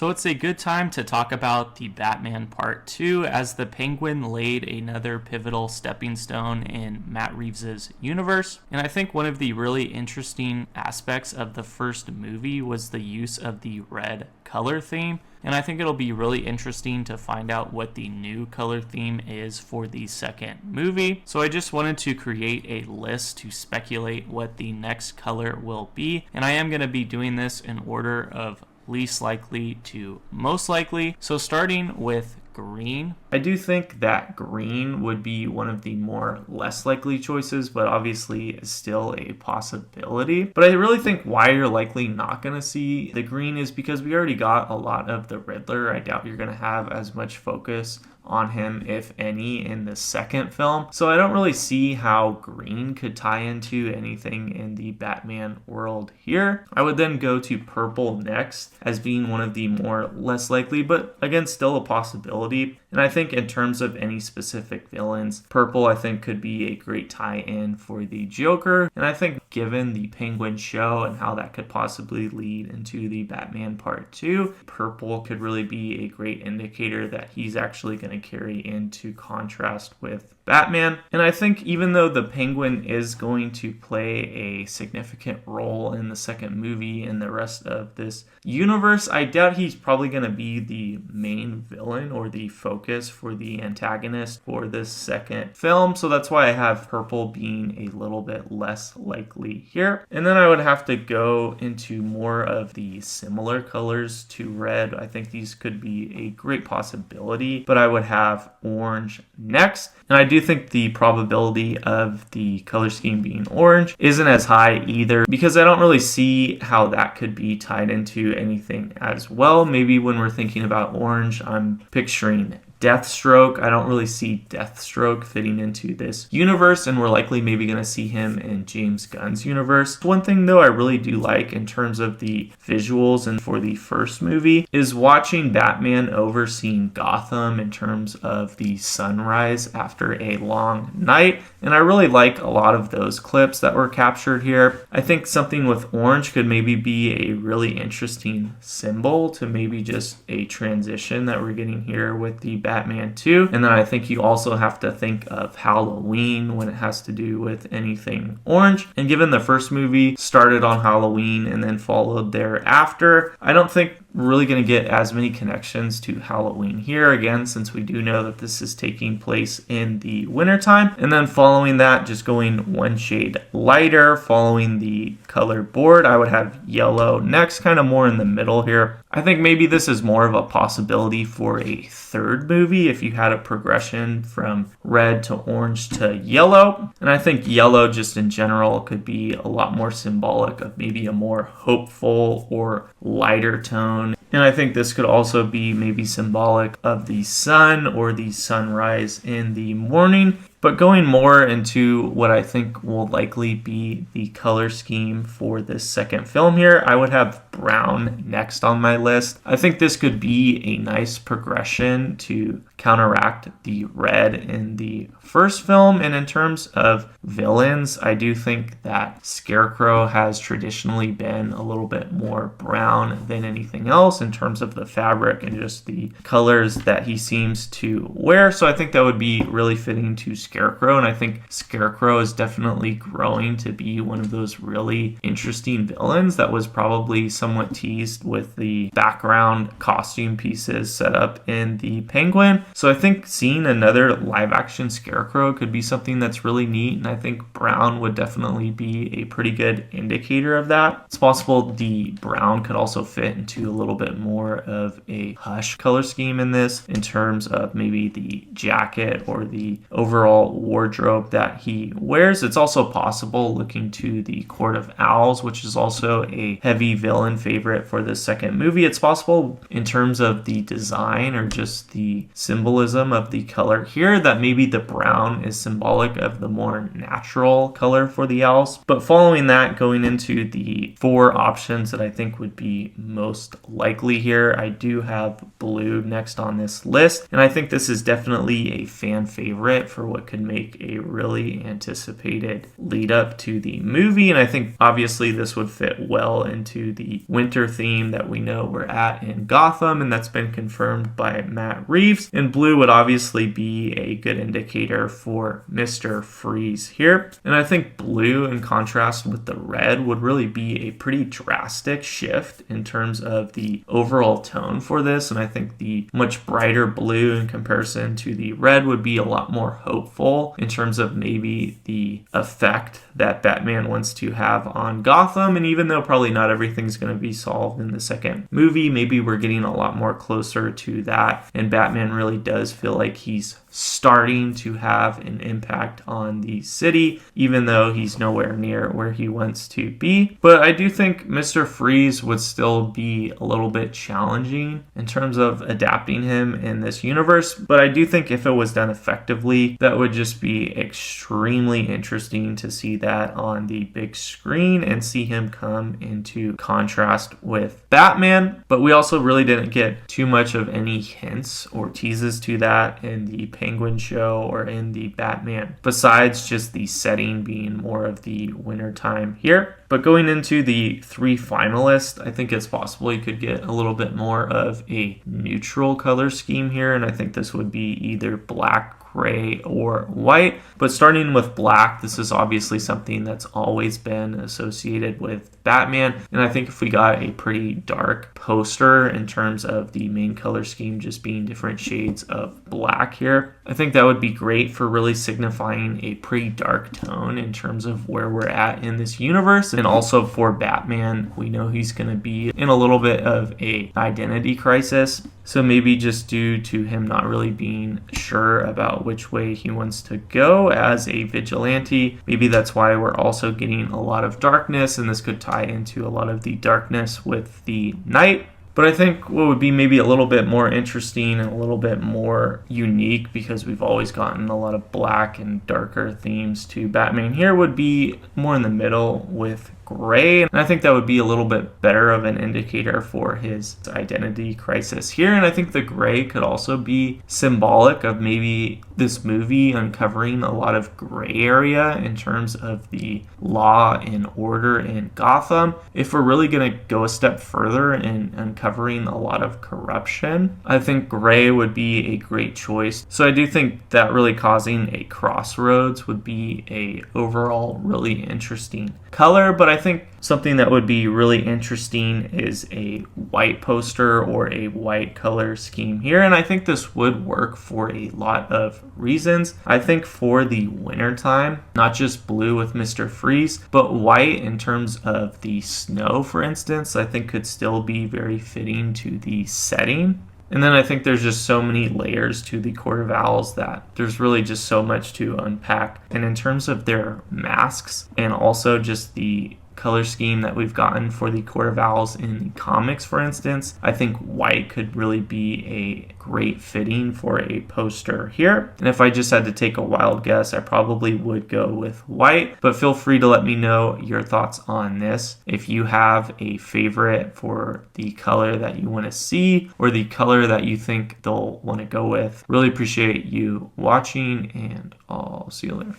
So it's a good time to talk about the Batman Part 2 as the Penguin laid another pivotal stepping stone in Matt Reeves' universe. And I think one of the really interesting aspects of the first movie was the use of the red color theme. And I think it'll be really interesting to find out what the new color theme is for the second movie. So I just wanted to create a list to speculate what the next color will be. And I am going to be doing this in order of least likely to most likely. So starting with green. I do think that green would be one of the more less likely choices, but obviously is still a possibility. But I really think why you're likely not going to see the green is because we already got a lot of the Riddler. I doubt you're going to have as much focus on him, if any, in the second film. So I don't really see how green could tie into anything in the Batman world here. I would then go to purple next as being one of the more less likely, but again, still a possibility. And I think in terms of any specific villains, purple I think could be a great tie-in for the Joker. And I think given the Penguin show and how that could possibly lead into the Batman Part 2, purple could really be a great indicator that he's actually going to carry into contrast with Batman. And I think even though the Penguin is going to play a significant role in the second movie and the rest of this universe, I doubt he's probably going to be the main villain or the focus for the antagonist for this second film. So that's why I have purple being a little bit less likely here. And then I would have to go into more of the similar colors to red. I think these could be a great possibility, but I would have orange next. And I do think the probability of the color scheme being orange isn't as high either, because I don't really see how that could be tied into anything as well. Maybe when we're thinking about orange, I'm picturing Deathstroke. I don't really see Deathstroke fitting into this universe, and we're likely maybe going to see him in James Gunn's universe. One thing though I really do like in terms of the visuals and for the first movie is watching Batman overseeing Gotham in terms of the sunrise after a long night, and I really like a lot of those clips that were captured here. I think something with orange could maybe be a really interesting symbol to maybe just a transition that we're getting here with the Batman 2. And then I think you also have to think of Halloween when it has to do with anything orange. And given the first movie started on Halloween and then followed thereafter, I don't think we're really going to get as many connections to Halloween here, again, since we do know that this is taking place in the wintertime. And then following that, just going one shade lighter, following the color board, I would have yellow next, kind of more in the middle here. I think maybe this is more of a possibility for a third movie if you had a progression from red to orange to yellow. And I think yellow just in general could be a lot more symbolic of maybe a more hopeful or lighter tone. And I think this could also be maybe symbolic of the sun or the sunrise in the morning. But going more into what I think will likely be the color scheme for this second film here, I would have brown next on my list. I think this could be a nice progression to counteract the red in the first film. And in terms of villains, I do think that Scarecrow has traditionally been a little bit more brown than anything else in terms of the fabric and just the colors that he seems to wear. So I think that would be really fitting to Scarecrow, and I think Scarecrow is definitely growing to be one of those really interesting villains that was probably somewhat teased with the background costume pieces set up in the Penguin. So I think seeing another live action Scarecrow could be something that's really neat, and I think brown would definitely be a pretty good indicator of that. It's possible the brown could also fit into a little bit more of a hush color scheme in this, in terms of maybe the jacket or the overall wardrobe that he wears. It's also possible, looking to the Court of Owls, which is also a heavy villain favorite for the second movie, it's possible in terms of the design or just the symbolism of the color here that maybe the brown is symbolic of the more natural color for the owls. But following that, going into the four options that I think would be most likely here, I do have blue next on this list. And I think this is definitely a fan favorite for what could make a really anticipated lead up to the movie. And I think obviously this would fit well into the winter theme that we know we're at in Gotham, and that's been confirmed by Matt Reeves. And blue would obviously be a good indicator for Mr. Freeze here. And I think blue, in contrast with the red, would really be a pretty drastic shift in terms of the overall tone for this. And I think the much brighter blue in comparison to the red would be a lot more hopeful in terms of maybe the effect that Batman wants to have on Gotham. And even though probably not everything's going to be solved in the second movie, maybe we're getting a lot more closer to that. And Batman really does feel like he's starting to have an impact on the city, even though he's nowhere near where he wants to be. But I do think Mr. Freeze would still be a little bit challenging in terms of adapting him in this universe. But I do think if it was done effectively, that would just be extremely interesting to see that on the big screen and see him come into contrast with Batman. But we also really didn't get too much of any hints or teases to that in the Penguin show or in the Batman, besides just the setting being more of the wintertime here. But going into the 3 finalists, I think it's possible you could get a little bit more of a neutral color scheme here, and I think this would be either black, gray, or white. But starting with black, this is obviously something that's always been associated with Batman, and I think if we got a pretty dark poster in terms of the main color scheme just being different shades of black here, I think that would be great for really signifying a pretty dark tone in terms of where we're at in this universe. And also for Batman, we know he's going to be in a little bit of a identity crisis. So maybe just due to him not really being sure about which way he wants to go as a vigilante, maybe that's why we're also getting a lot of darkness, and this could tie into a lot of the darkness with the night. But I think what would be maybe a little bit more interesting and a little bit more unique, because we've always gotten a lot of black and darker themes to Batman here, would be more in the middle with gray. And I think that would be a little bit better of an indicator for his identity crisis here. And I think the gray could also be symbolic of maybe this movie uncovering a lot of gray area in terms of the law and order in Gotham. If we're really going to go a step further in uncovering a lot of corruption, I think gray would be a great choice. So I do think that really causing a crossroads would be a overall really interesting color. But I think something that would be really interesting is a white poster or a white color scheme here. And I think this would work for a lot of reasons. I think for the wintertime, not just blue with Mr. Freeze, but white in terms of the snow, for instance, I think could still be very fitting to the setting. And then I think there's just so many layers to the Court of Owls that there's really just so much to unpack. And in terms of their masks and also just the color scheme that we've gotten for the Court of Owls in the comics, for instance, I think white could really be a great fitting for a poster here. And if I just had to take a wild guess, I probably would go with white, but feel free to let me know your thoughts on this. If you have a favorite for the color that you want to see or the color that you think they'll want to go with. Really appreciate you watching, and I'll see you later.